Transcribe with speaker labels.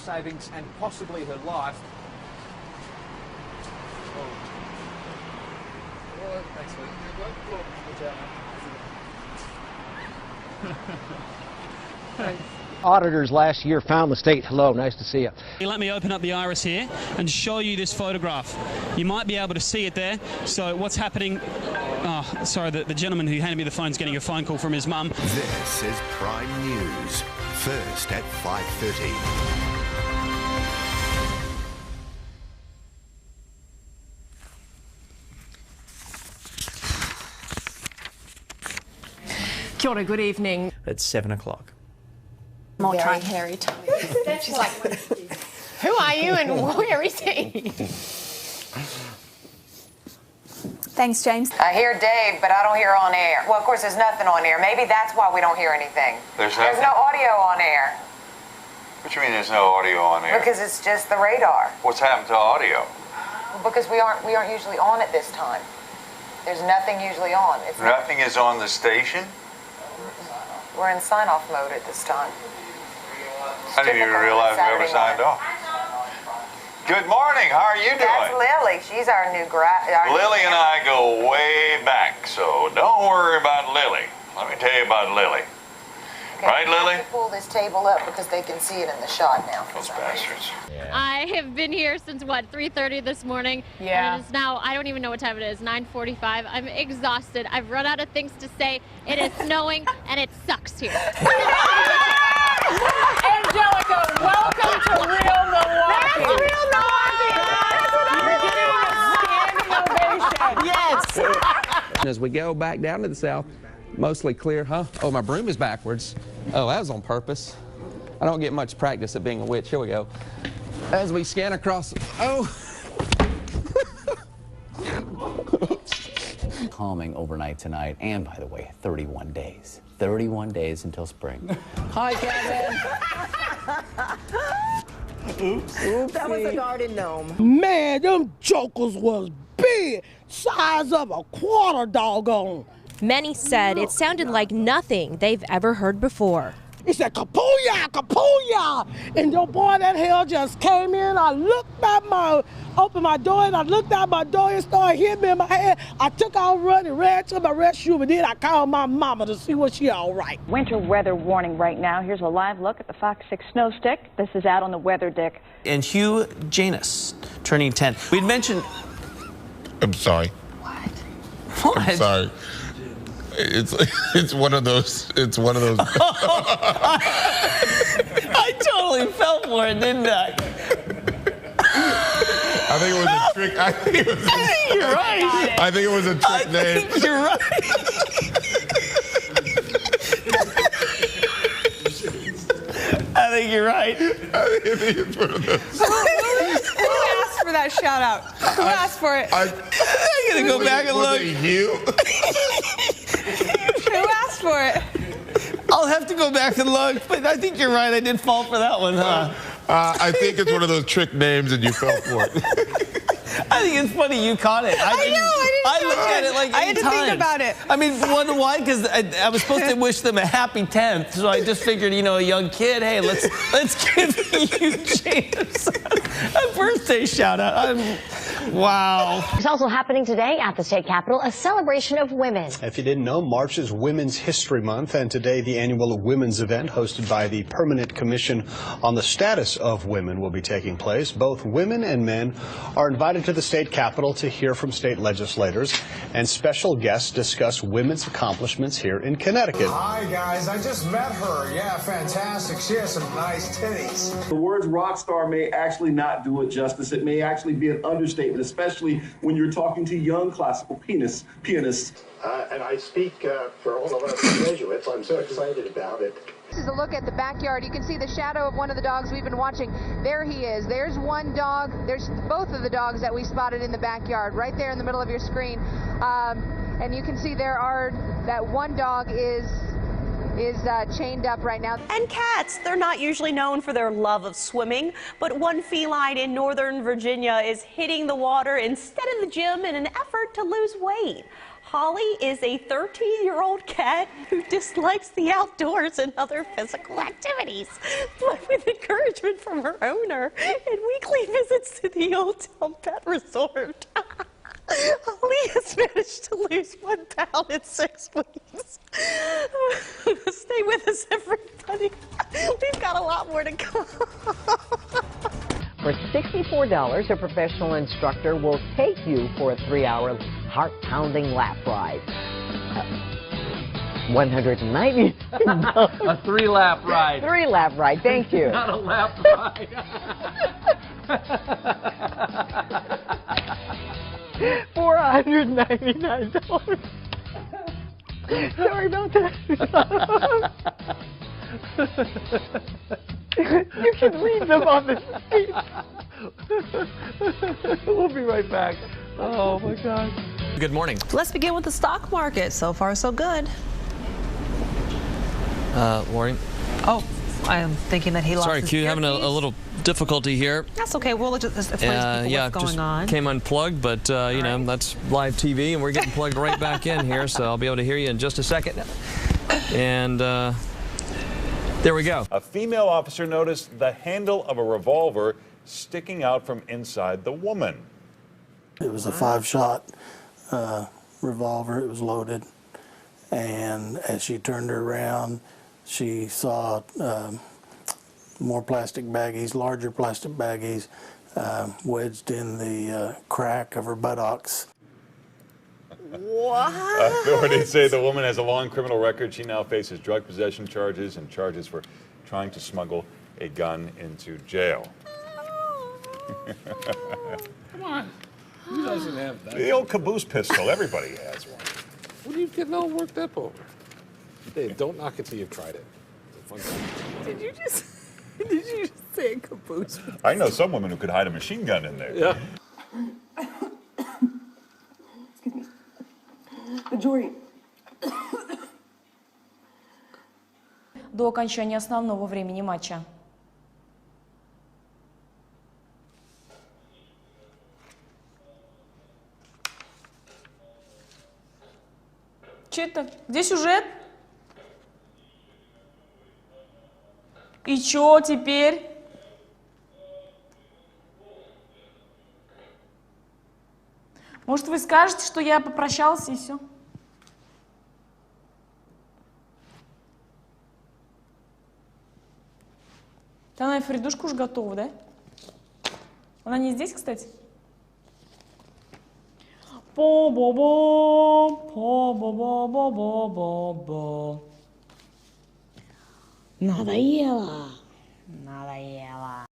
Speaker 1: savings and possibly her life. Oh, thanks, Lee. Thanks.
Speaker 2: Auditors last year found the state. Hello, nice to see you.
Speaker 3: Let me open up the iris here and show you this photograph. You might be able to see it there. So what's happening? Oh, sorry, the gentleman who handed me the phone is getting a phone call from his mum.
Speaker 4: This is Prime News, first at 5:30.
Speaker 5: Kia ora, good evening.
Speaker 6: At 7 o'clock.
Speaker 5: Very hairy. She's like, who are you and where is he?
Speaker 7: Thanks, James.
Speaker 8: I hear Dave, but I don't hear on air. Well, of course, there's nothing on air. Maybe that's why we don't hear anything.
Speaker 9: There's
Speaker 8: no audio on air.
Speaker 9: What do you mean there's no audio on air?
Speaker 8: Because it's just the radar.
Speaker 9: What's happened to audio?
Speaker 8: Because we aren't usually on at this time. There's nothing usually on.
Speaker 9: Nothing is on the station?
Speaker 8: We're in sign-off mode at this time.
Speaker 9: I didn't even realize we ever signed off. Good morning. How are you doing?
Speaker 8: That's Lily. She's our new
Speaker 9: Lily and I go way back, so don't worry about Lily. Let me tell you about Lily.
Speaker 8: Okay,
Speaker 9: right, Lily?
Speaker 8: I have to pull this table up because they can see it in the shot now.
Speaker 9: Those bastards.
Speaker 10: Yeah. I have been here since, what, 3:30 this morning?
Speaker 5: Yeah.
Speaker 10: And it is now, I don't even know what time it is, 9:45. I'm exhausted. I've run out of things to say. It is snowing, and it sucks here.
Speaker 5: Angelica, welcome to Real Milwaukee. That's Real Milwaukee. You're getting a standing ovation. Yes.
Speaker 6: As we go back down to the south, mostly clear, huh? Oh, my broom is backwards. Oh, that was on purpose. I don't get much practice at being a witch. Here we go. As we scan across, oh.
Speaker 11: Calming overnight tonight, and by the way, 31 days. 31 days until spring. Hi, Kevin.
Speaker 5: Oops. That was a garden gnome.
Speaker 12: Man, them jokers was big, size of a quarter doggone.
Speaker 13: Many said it sounded like nothing they've ever heard before.
Speaker 12: He said, kapooyah, kapooyah. And your boy, that hell just came in. I looked at opened my door, and I looked out my door and started hitting me in my head. I took out running, ran to my rescue, but then I called my mama to see was she all right.
Speaker 14: Winter weather warning right now. Here's a live look at the Fox 6 snow stick. This is out on the weather dick.
Speaker 6: And Hugh Janus, turning 10. We'd mentioned...
Speaker 15: I'm sorry.
Speaker 6: What?
Speaker 15: I'm sorry. It's one of those.
Speaker 6: I totally fell for it, didn't I?
Speaker 15: I think it was a trick. I think
Speaker 6: you're right.
Speaker 15: I think it was a trick name.
Speaker 6: You're right. I think you're right.
Speaker 15: I think it's one of those.
Speaker 7: Who asked for that shout out? Who asked for it?
Speaker 6: I'm gonna go back and look.
Speaker 15: You?
Speaker 7: Who asked for it?
Speaker 6: I'll have to go back and look, but I think you're right. I did fall for that one, huh?
Speaker 15: I think it's one of those trick names and you fell for it.
Speaker 6: I think it's funny you caught it.
Speaker 7: I
Speaker 6: looked at it like 8 times.
Speaker 7: I had to think about it.
Speaker 6: I mean, why? Because I was supposed to wish them a happy 10th, so I just figured, you know, a young kid, hey, let's give you James a birthday shout out. Wow.
Speaker 16: It's also happening today at the state capitol, a celebration of women.
Speaker 17: If you didn't know, March is Women's History Month, and today the annual women's event hosted by the Permanent Commission on the Status of Women will be taking place. Both women and men are invited to the state capitol to hear from state legislators, and special guests discuss women's accomplishments here in Connecticut.
Speaker 18: Hi guys, I just met her. Yeah, fantastic. She has some nice titties.
Speaker 19: The words rock star may actually not do it justice. It may actually be an understatement, especially when you're talking to young classical pianists.
Speaker 20: And I speak for all of us Jesuits. I'm so excited about it.
Speaker 8: This is a look at the backyard. You can see the shadow of one of the dogs we've been watching. There he is. There's one dog. There's both of the dogs that we spotted in the backyard, right there in the middle of your screen. And you can see that one dog is chained up right now.
Speaker 3: And cats, they're not usually known for their love of swimming, but one feline in Northern Virginia is hitting the water instead of the gym in an effort to lose weight.
Speaker 21: Holly is a 13-year-old cat who dislikes the outdoors and other physical activities, but with encouragement from her owner and weekly visits to the Old Town Pet Resort. Holly has managed to lose 1 pound in 6 weeks. Stay with us, everybody. We've got a lot more to come.
Speaker 22: For $64, a professional instructor will take you for a 3-hour heart-pounding lap ride. $190.
Speaker 2: A 3-lap ride.
Speaker 22: 3-lap ride, thank you.
Speaker 2: Not a lap ride.
Speaker 22: $499. Sorry about that. You can leave them on the seat.
Speaker 2: We'll be right back. Oh my God.
Speaker 6: Good morning.
Speaker 7: Let's begin with the stock market. So far, so good.
Speaker 6: Lauren.
Speaker 7: Oh, I am thinking that he lost
Speaker 6: Sorry,
Speaker 7: his
Speaker 6: Q, having a little difficulty here.
Speaker 7: That's okay. We'll just explain to people what's going on.
Speaker 6: Came unplugged, but you know, that's live TV, and we're getting plugged right back in here, so I'll be able to hear you in just a second. And there we go.
Speaker 9: A female officer noticed the handle of a revolver sticking out from inside the woman.
Speaker 23: It was a 5-shot revolver. It was loaded, and as she turned her around, she saw more plastic baggies, larger plastic baggies, wedged in the crack of her buttocks.
Speaker 7: What?
Speaker 9: Authorities say the woman has a long criminal record. She now faces drug possession charges and charges for trying to smuggle a gun into jail.
Speaker 15: Come on. Who doesn't have that?
Speaker 9: The old caboose pistol. Everybody has one.
Speaker 15: What are you getting all worked up over? Dave, don't knock it till you've tried it. It's a fun thing.
Speaker 7: Did you just say a caboose?
Speaker 9: I know some women who could hide a machine gun in there.
Speaker 15: Yeah.
Speaker 24: Джой, до окончания основного времени матча. Че это? Где сюжет? И чё теперь? Может, вы скажете, что я попрощался и все? Она и Фридушка уж готова, да? Она не здесь, кстати? По-бо-бо, по-бо-бо-бо-бо-бо. Надоело. Надоело.